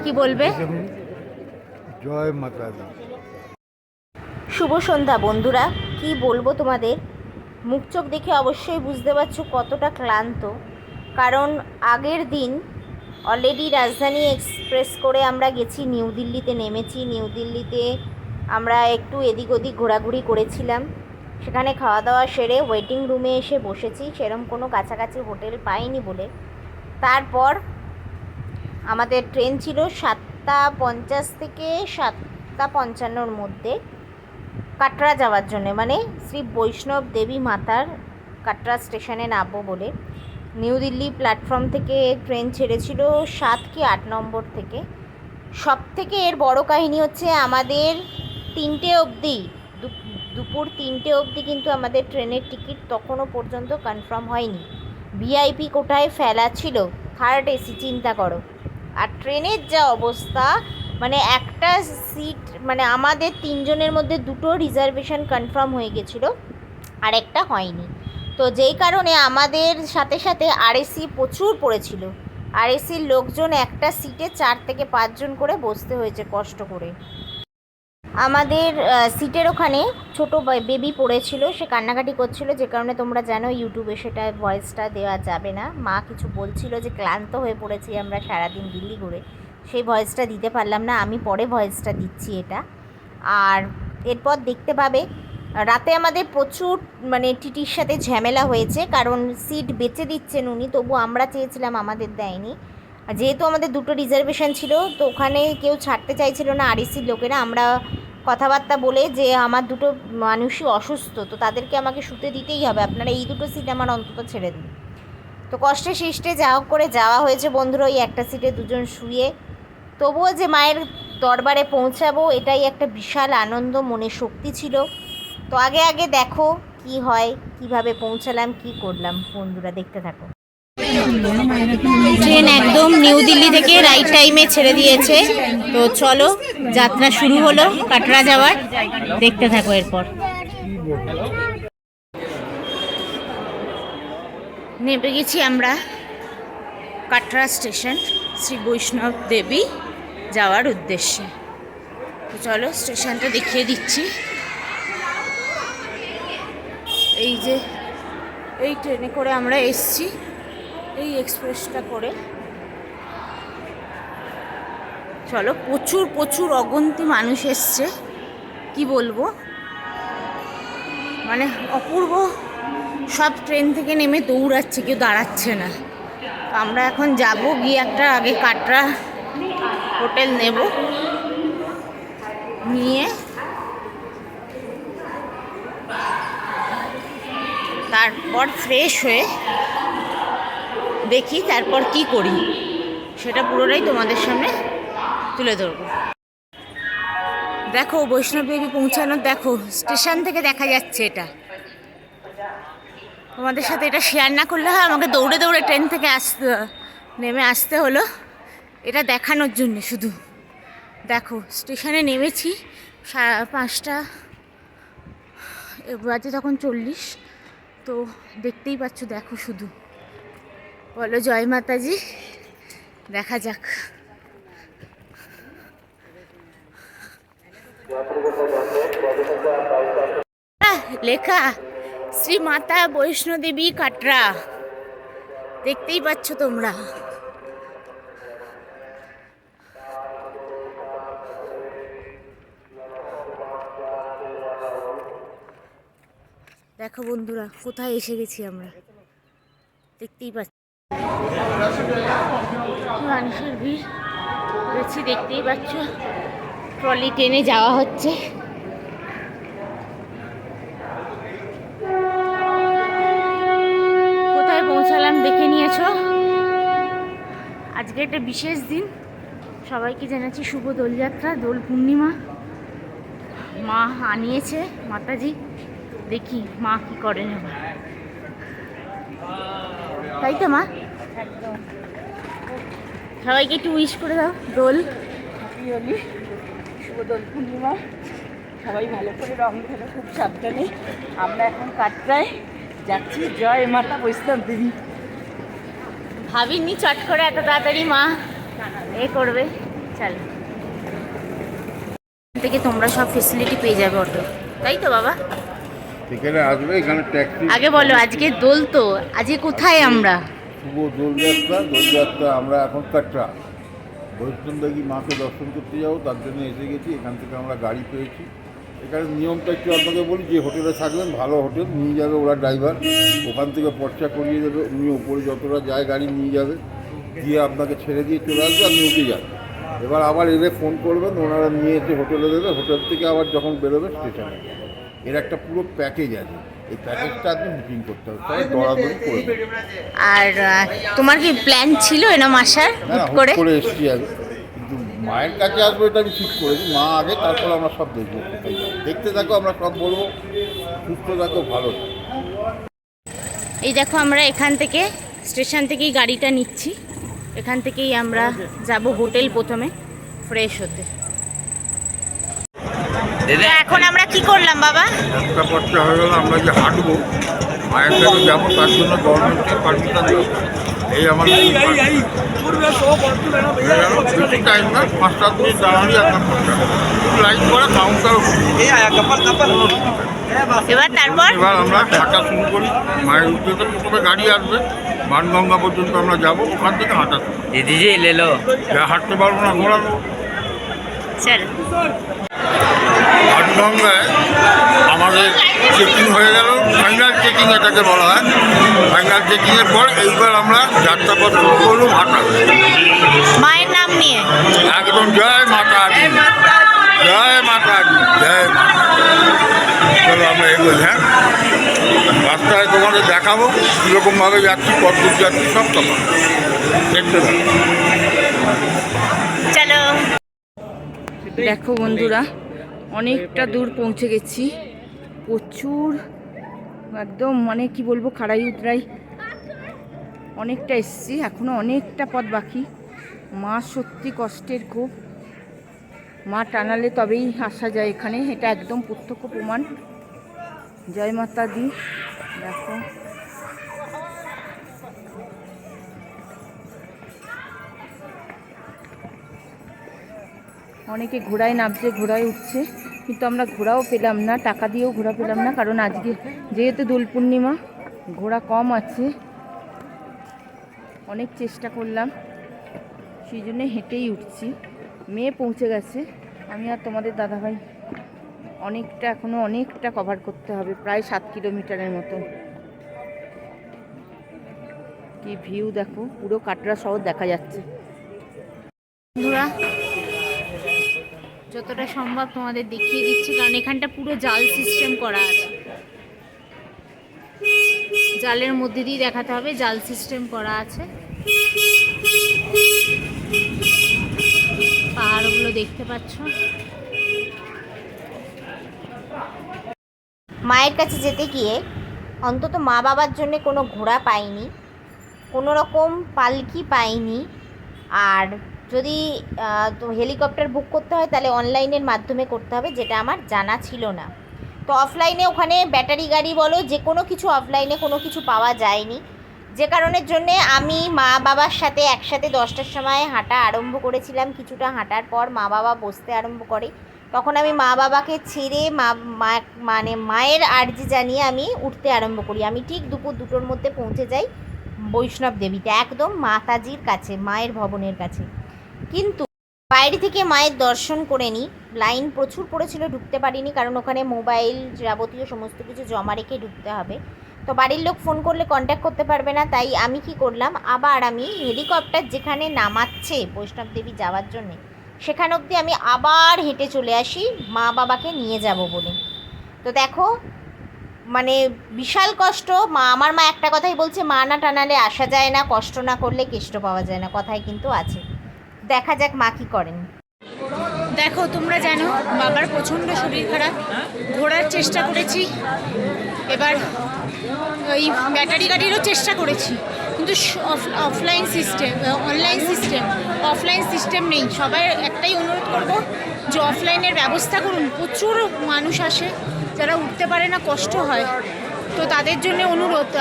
কি বলবে? জয় মাতা দি। শুভ সন্ধ্যা বন্ধুরা। কি বলবো তোমাদের, মুখ চোখ দেখে অবশ্যই বুঝতে পারছো কতটা ক্লান্ত। কারণ আগের দিন অলরেডি রাজধানী এক্সপ্রেস করে আমরা গেছি নিউ দিল্লিতে, নেমেছি। নিউ দিল্লিতে আমরা একটু এদিক ওদিক ঘোরাঘুরি করেছিলাম। সেখানে খাওয়া দাওয়া সেরে ওয়েটিং রুমে এসে বসেছি, সেরকম কোনো কাছাকাছি হোটেল পাইনি বলে। তারপর আমাদের ট্রেন ছিল 7:50 থেকে 7:55 মধ্যে কাটরা যাওয়ার জন্য, মানে শ্রী বৈষ্ণব দেবী মাতার কাটরা স্টেশনে নামবো বলে। নিউ দিল্লি প্ল্যাটফর্ম থেকে ট্রেন ছেড়েছিল 7 কি 8 নম্বর থেকে। সব থেকে এর বড় কাহিনী হচ্ছে আমাদের 3টে অবধি, দুপুর 3টে অবধি কিন্তু আমাদের ট্রেনের টিকিট তখনও পর্যন্ত কনফার্ম হয়নি। ভিআইপি কোটায় ফেলা ছিল, থার্ড এসি, চিন্তা করো। আর ট্রেনের যা অবস্থা, মানে একটা সিট, মানে আমাদের 3জনের মধ্যে 2টো রিজার্ভেশন কনফার্ম হয়ে গেছিলো, আর একটা হয়নি। তো যেই কারণে আমাদের সাথে সাথে আরএসি প্রচুর পড়েছিল। আরএসির লোকজন একটা সিটে 4 থেকে 5 জন করে বসতে হয়েছে কষ্ট করে। আমাদের সিটের ওখানে ছোটো বেবি পড়েছিল, সে কান্নাকাটি করছিল, যে কারণে তোমরা জানো ইউটিউবে সেটা ভয়েসটা দেওয়া যাবে না। মা কিছু বলছিল যে ক্লান্ত হয়ে পড়েছি আমরা সারাদিন দিল্লি ঘুরে, সেই ভয়েসটা দিতে পারলাম না। আমি পরে ভয়েসটা দিচ্ছি এটা। আর এরপর দেখতে পাবে রাতে আমাদের প্রচুর মানে টিটির সাথে ঝামেলা হয়েছে, কারণ সিট বেঁচে দিচ্ছেন উনি, তবু আমরা চেয়েছিলাম, আমাদের দেয়নি। যেহেতু আমাদের 2টো রিজার্ভেশন ছিল, তো ওখানে কেউ ছাড়তে চাইছিল না আরএসির লোকেরা। আমরা কথাবার্তা বলে যে আমার 2টো মানুষই অসুস্থ, তো তাদেরকে আমাকে শুতে দিতেই হবে, আপনারা এই 2টো সিট আমার অন্তত ছেড়ে দিন। তো কষ্টে সৃষ্টে যা হোক করে যাওয়া হয়েছে বন্ধুরা, ওই একটা সিটে 2জন শুয়ে। তবুও যে মায়ের দরবারে পৌঁছাবো, এটাই একটা বিশাল আনন্দ, মনে শক্তি ছিল। তো আগে আগে দেখো কি হয়, কিভাবে পৌঁছালাম, কি করলাম, বন্ধুরা দেখতে থাকো। ট্রেন একদম নিউ দিল্লি থেকে রাইট টাইমে ছেড়ে দিয়েছে। তো চলো, যাত্রা শুরু হলো কাটরা যাওয়ার, দেখতে থাকো। এরপর নেমে গেছি আমরা কাটরা স্টেশন, শ্রী বৈষ্ণব দেবী যাওয়ার উদ্দেশ্যে। তো চলো স্টেশনটা দেখিয়ে দিচ্ছি। এই যে এই ট্রেনে করে আমরা এসছি, এই এক্সপ্রেসটা করে। চলো, প্রচুর প্রচুর অগুন্তি মানুষ এসছে, কি বলবো, মানে অপূর্ব। সব ট্রেন থেকে নেমে দৌড়াচ্ছে, কেউ দাঁড়াচ্ছে না। তো আমরা এখন যাব, গিয়ে একটা আগে কাটরা হোটেল নেব, নিয়ে তারপর ফ্রেশ হয়ে দেখি তারপর কি করি, সেটা পুরোটাই তোমাদের সামনে তুলে ধরবো। দেখো বৈষ্ণব দেবী পৌঁছানো, দেখো স্টেশন থেকে দেখা যাচ্ছে এটা। তোমাদের সাথে এটা শেয়ার না করলে হয়, আমাকে দৌড়ে দৌড়ে ট্রেন থেকে নেমে আসতে হলো এটা দেখানোর জন্য শুধু। দেখো স্টেশনে নেমেছি 5টা বাজে তখন 40। তো দেখতেই পাচ্ছ, দেখো শুধু, বলো জয় মাতাজি। দেখা যাক। লেখা শ্রী মাতা বৈষ্ণোদেবী কাটরা, দেখতেই পাচ্ছ তোমরা। দেখো বন্ধুরা কোথায় এসে গেছি আমরা, দেখতেই পাচ্ছি মানুষের ভিড় রয়েছে, দেখতেই পাচ্ছ। ট্রলি টেনে যাওয়া হচ্ছে। কোথায় পৌঁছালাম দেখে নিয়েছো। আজকে একটা বিশেষ দিন, সবাইকে জানাচ্ছি শুভ দোলযাত্রা, দোল পূর্ণিমা। মা আনিয়েছে মাতাজি, দেখি মা কি করেন এবার, তাই তো মা? একদম। সবাইকে একটু উইশ করে দাও। দোল, হ্যাপি হোলি, শুভ দোল পূর্ণিমা। সবাই ভালো করে রং খেলো, খুব সাবধানে। আমরা এখন কাটরায় যাচ্ছি, জয় মাতা বৈষ্ণব দেবী। ভাবিনি চট করে এত তাড়াতাড়ি মা এ করবে। চল থেকে তোমরা সব ফেসিলিটি পেয়ে যাবে অটো, তাই তো বাবা? এখানে আসবে, এখানে ট্যাক্সি। আগে বলো আজকে দোল তো, আজকে কোথায় আমরা? শুভ দোলযাত্রা আমরা এখন কাটরা বৈষ্ণবদেবী মাকে দর্শন করতে যাবো, তার জন্য এসে গেছি। এখান থেকে আমরা গাড়ি পেয়েছি। এখানে নিয়মটা একটু আপনাকে বলি, যে হোটেলে থাকবেন ভালো হোটেল নিয়ে যাবে ওরা ড্রাইভার, ওখান থেকে পর্চা করিয়ে দেবে, উনি ওপরে যতটা যায় গাড়ি নিয়ে যাবে, দিয়ে আপনাকে ছেড়ে দিয়ে চলে আসবে, আপনি উঠে যাবেন। এবার আবার এলে ফোন করবেন, ওনারা নিয়ে এসে হোটেলে দেবে, হোটেল থেকে আবার যখন বেরোবে স্টেশনে। এর একটা পুরো প্যাকেজ আছে, এই প্যাকেজটা আপনি বুকিং করতে হবে, তাই দৌড়াদৌড়ি করবেন। আর তোমার কি প্ল্যান ছিল এরকম আসার হ্যাঁ, হুট করে? করে এসছি আগে, কিন্তু মায়ের কাছে আসবো এটা আমি ঠিক করেছি। মা আগে, তারপর আমরা সব দেখবো। কোথায় যাবো দেখতে থাকো, আমরা সব বলবো। সুস্থ থাকো, ভালো থাকো। এই দেখো আমরা এখান থেকে স্টেশন থেকেই গাড়িটা নিচ্ছি, এখান থেকেই আমরা যাব হোটেল প্রথমে ফ্রেশ হতে। তো এখন আমরা কি করলাম বাবা? একটা পর্চা হয়ে গেল, আমরা যে হাঁটবো মায়ের কাছে যাবো, তার জন্য গভর্নমেন্টের পারমিশন দেবো। এই আমাদের বেশি টাইম না, 5-7 মিনিট দাঁড়ালেই আপনার পর্চা লাইন করে কাউন্টার। এবার তারপর এবার আমরা হাঁটা শুরু করি। মায়ের উদ্যোগে প্রথমে গাড়ি আসবে, বানগঙ্গা পর্যন্ত আমরা যাবো, ওখান থেকে হাঁটা শুরু। दीदी जी ले लो। যা হাঁটতে পারবো না ঘোরাবো। চল বানগঙ্গায় আমাদের চেকিং হয়ে গেল, ফাইনাল চেকিং এটাকে বলা হয়। ফাইনাল চেকিংয়ের পর এইবার আমরা যাত্রাপথ শুরু করলাম হাঁটা। মায়ের নাম নিয়ে একদম জয় মাতা দি, জয় মাতা দি, জয় মাতা। চলো আমরা এগোই। হ্যাঁ, রাস্তায় তোমাদের দেখাবো কীরকমভাবে যাচ্ছি, কত দূর যাচ্ছি, সব তখন দেখতে পাবো। চলো। দেখো বন্ধুরা, অনেকটা দূর পৌঁছে গেছি। প্রচুর একদম মানে কি বলবো, খাড়াই উতরাই অনেকটা এসছি, এখনো অনেকটা পথ বাকি। মা সত্যি কষ্টের খুব, মা টানালে তবেই আসা যায় এখানে, এটা একদম প্রত্যক্ষ প্রমাণ। জয় মাতা দি। দেখো অনেকে ঘোড়ায় নামছে, ঘোড়ায় উঠছে, কিন্তু আমরা ঘোড়াও পেলাম না, টাকা দিয়েও ঘোড়া পেলাম না, কারণ আজকে যেহেতু দোল পূর্ণিমা ঘোড়া কম আছে। অনেক চেষ্টা করলাম, সেই জন্যে হেঁটেই উঠছি। মেয়ে পৌঁছে গেছে, আমি আর তোমাদের দাদাভাই অনেকটা, এখনও অনেকটা কভার করতে হবে, প্রায় 7 কিলোমিটারের মতো। কি ভিউ দেখো, পুরো কাটরা শহর দেখা যাচ্ছে। বন্ধুরা যতটা সম্ভব তোমাদের দেখিয়ে দিচ্ছি, কারণ এখানটা পুরো জাল সিস্টেম করা আছে, জালের মধ্যে দিয়ে দেখাতে হবে, জাল সিস্টেম করা আছে। পাহাড়গুলো দেখতে পাচ্ছ। মায়ের কাছে যেতে গিয়ে অন্তত মা বাবার জন্য কোনো ঘোড়া পাইনি, কোনো রকম পালকি পাইনি। আর যদি তো হেলিকপ্টার বুক করতে হয় তাহলে অনলাইনের মাধ্যমে করতে হবে, যেটা আমার জানা ছিল না। তো অফলাইনে ওখানে ব্যাটারি গাড়ি বলো, যে কোনো কিছু অফলাইনে কোনো কিছু পাওয়া যায়নি, যে কারণের জন্যে আমি মা বাবার সাথে একসাথে 10টার সময় হাঁটা আরম্ভ করেছিলাম। কিছুটা হাঁটার পর মা বাবা বসতে আরম্ভ করে, তখন আমি মা বাবাকে ছেড়ে মানে মায়ের আর্জি জানিয়ে আমি উঠতে আরম্ভ করি। আমি ঠিক দুপুর 2টোর মধ্যে পৌঁছে যাই বৈষ্ণব দেবীতে, একদম মাতাজির কাছে, মায়ের ভবনের কাছে। কিন্তু বাইরে থেকে মায়ের দর্শন করে নিই, লাইন প্রচুর পড়েছিল, ঢুকতে পারিনি, কারণ ওখানে মোবাইল যাবতীয় সমস্ত কিছু জমা রেখে ঢুকতে হবে। তো বাড়ির লোক ফোন করলে কন্ট্যাক্ট করতে পারবে না, তাই আমি কি করলাম, আবার আমি হেলিকপ্টার যেখানে নামাচ্ছে বৈষ্ণব দেবী যাওয়ার জন্যে, সেখান অবধি আমি আবার হেঁটে চলে আসি মা বাবাকে নিয়ে যাব বলে। তো দেখো মানে বিশাল কষ্ট। আমার মা একটা কথাই বলছে, মা না টানালে আসা যায় না, কষ্ট না করলে কেষ্ট পাওয়া যায় না, কথাই কিন্তু আছে। দেখা যাক মা কী করেন। দেখো তোমরা জানো বাবার প্রচণ্ড শরীর খারাপ, ঘোরার চেষ্টা করেছি, এবার ওই ব্যাটারি গাড়িরও চেষ্টা করেছি, কিন্তু অনলাইন সিস্টেম নেই। সবাই একটাই অনুরোধ করব যে অফলাইনের ব্যবস্থা করুন। প্রচুর মানুষ আসে যারা উঠতে পারে না, কষ্ট হয়, তো তাদের জন্য অনুরোধ।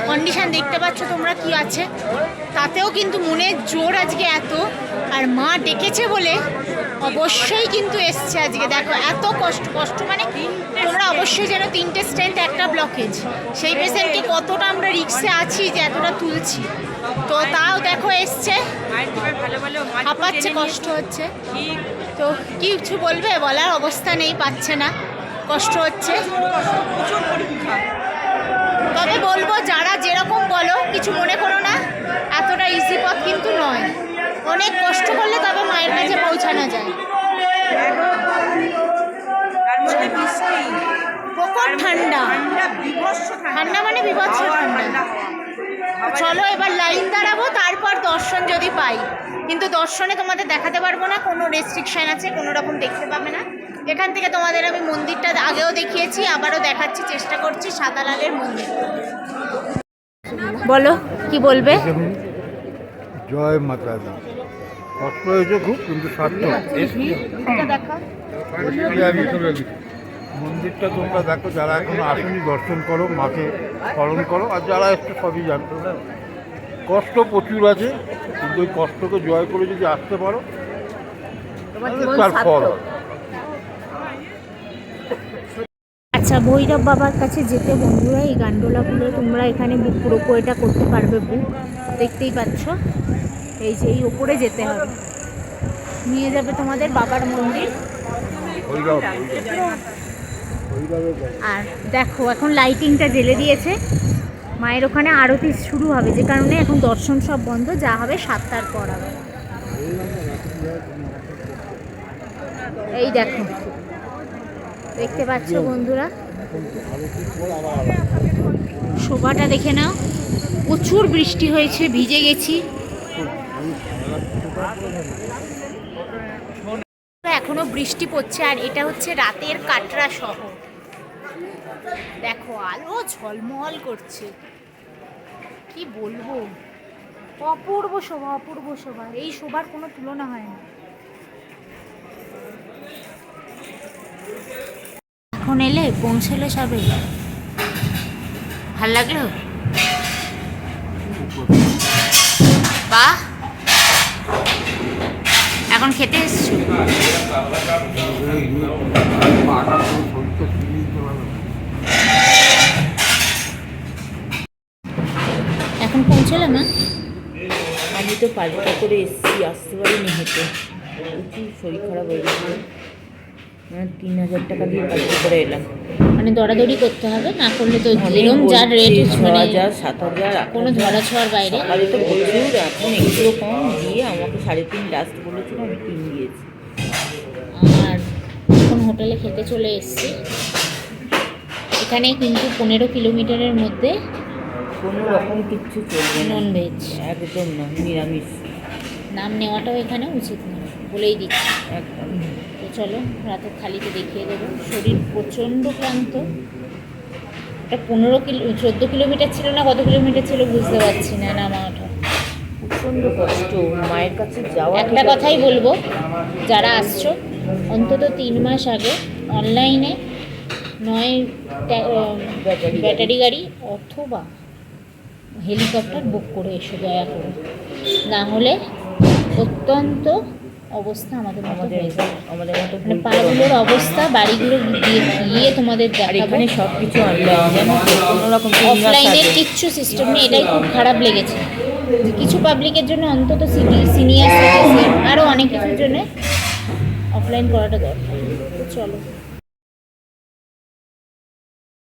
কন্ডিশান দেখতে পাচ্ছ তোমরা কি আছে, তাতেও কিন্তু মনের জোর আজকে এত আর মা ডেকেছে বলে অবশ্যই কিন্তু এসছে আজকে। দেখো এত কষ্ট, কষ্ট মানে তোমরা অবশ্যই যেন 3টে স্ট্রেন্থ একটা ব্লকেজ, সেই পেশেন্টকে কতটা আমরা রিক্সে আছি যে এতটা তুলছি, তো তাও দেখো এসছে, হাঁপাচ্ছে, কষ্ট হচ্ছে। তো কি কিছু বলবে, বলার অবস্থা নেই, পাচ্ছে না, কষ্ট হচ্ছে। তবে বলবো যারা যেরকম বলো কিছু মনে করো না, এতটা ইজি পথ কিন্তু নয়, অনেক কষ্ট করলে তবে মায়ের কাছে পৌঁছানো যায়। প্রখর ঠান্ডা, ঠান্ডা মানে বিভৎস ঠান্ডা। চলো এবার লাইন দাঁড়াবো, তারপর দর্শন যদি পাই, কিন্তু দর্শনে তোমাদের দেখাতে পারবো না, কোনো রেস্ট্রিকশন আছে, কোনো রকম দেখতে পাবে না। এখান থেকে তোমাদের আমি মন্দিরটা আগেও দেখিয়েছি, আবারও দেখাচ্ছি, চেষ্টা করছি, সাদালালের মন্দির। বলো কি বলবে? জয় মাতা দি। কষ্ট হয়েছে খুব, কিন্তু সার্থক। মন্দিরটা তোমরা দেখো, যারা এখনো আসেনি দর্শন করো, মাকে স্মরণ করো, আর যারা একটু সবই জানতো না, কষ্ট প্রচুর আছে, কিন্তু ওই কষ্টকে জয় করে যদি আসতে পারো তাহলে তার ফল হবে। আচ্ছা, ভৈরব বাবার কাছে যেতে বন্ধুরা এই গান্ডোলাগুলো তোমরা এখানে পুরো এটা করতে পারবে, বুক দেখতেই পাচ্ছ, এই যে এই ওপরে যেতে হবে, নিয়ে যাবে তোমাদের বাবার মন্দির। আর দেখো এখন লাইটিংটা জ্বেলে দিয়েছে, মায়ের ওখানে আরতি শুরু হবে, যে কারণে এখন দর্শন সব বন্ধ, যা হবে 7টার পর হবে। এই দেখো, দেখতে পাচ্ছ বন্ধুরা, শোভাটা দেখে নাও, প্রচুর বৃষ্টি হয়েছে, ভিজে গেছি। এখনো বৃষ্টি পড়ছে, আর এটা হচ্ছে রাতের কাটরা শহর। দেখো আলো ঝলমল করছে, কি বলবো, অপূর্ব শোভা, অপূর্ব শোভা, এই শোভার কোনো তুলনা হয় না। এখন এলে পৌঁছলে সবে, ভাল লাগলো? বাহ, এখন খেতে এসছো? এখন পৌঁছলে না? আমি তো পাল্টা করে এসেছি, আসতে পারিনি হেঁটে, প্রচুর শরীর খারাপ হয়ে গেছে, 3000 টাকা দিয়ে পাল্টা করে এলাম। মানে দৌড়াদৌড়ি করতে হবে, না করলে তো অনেক এরকম যার রেট, 6000 7000, কোনো ধরা ছোঁয়ার বাইরে। সকালে তো প্রচুর, এখন একটু কম দিয়ে আমাকে 3.5 লাস্ট বলেছিল, আমি 3 দিয়েছি। আর এখন হোটেলে খেতে চলে এসেছি, এখানে কিন্তু 15 কিলোমিটারের মধ্যে কোনো রকম কিচ্ছু চলবে না, ননভেজ, একদম না, নিরামিষ, নাম নেওয়াটাও এখানে উচিত নয়, বলেই দিচ্ছি। একদম। তো চলো রাতের থালিতে দেখিয়ে দেবো, শরীর প্রচণ্ড ক্লান্ত। এটা 14 কিলোমিটার ছিল না, কত কিলোমিটার ছিল বুঝতে পারছি না, নামাটা প্রচণ্ড কষ্ট, মায়ের কাছে যাওয়া। একটা কথাই বলবো, যারা আসছো অন্তত 3 মাস আগে অনলাইনে নয় ব্যাটারি গাড়ি অথবা হেলিকপ্টার বুক করে এসো দয়া করে, না হলে অত্যন্ত অবস্থা আমাদের মতো হয়ে যাবে। আমাদের মতো মানে পাগুলোর অবস্থা, বাড়িগুলো গিয়ে তোমাদের আর দেখাবো। এখানে সব কিছু অনলাইন, জানো তো, কোনো রকম অফলাইনের কিচ্ছু সিস্টেম নেই, এটাই খুব খারাপ লেগেছে। যে কিছু পাবলিকের জন্য অন্তত সিনিয়র সিটিজেন আরও অনেক কিছুর জন্য অফলাইন করাটা দরকার। তো চলো।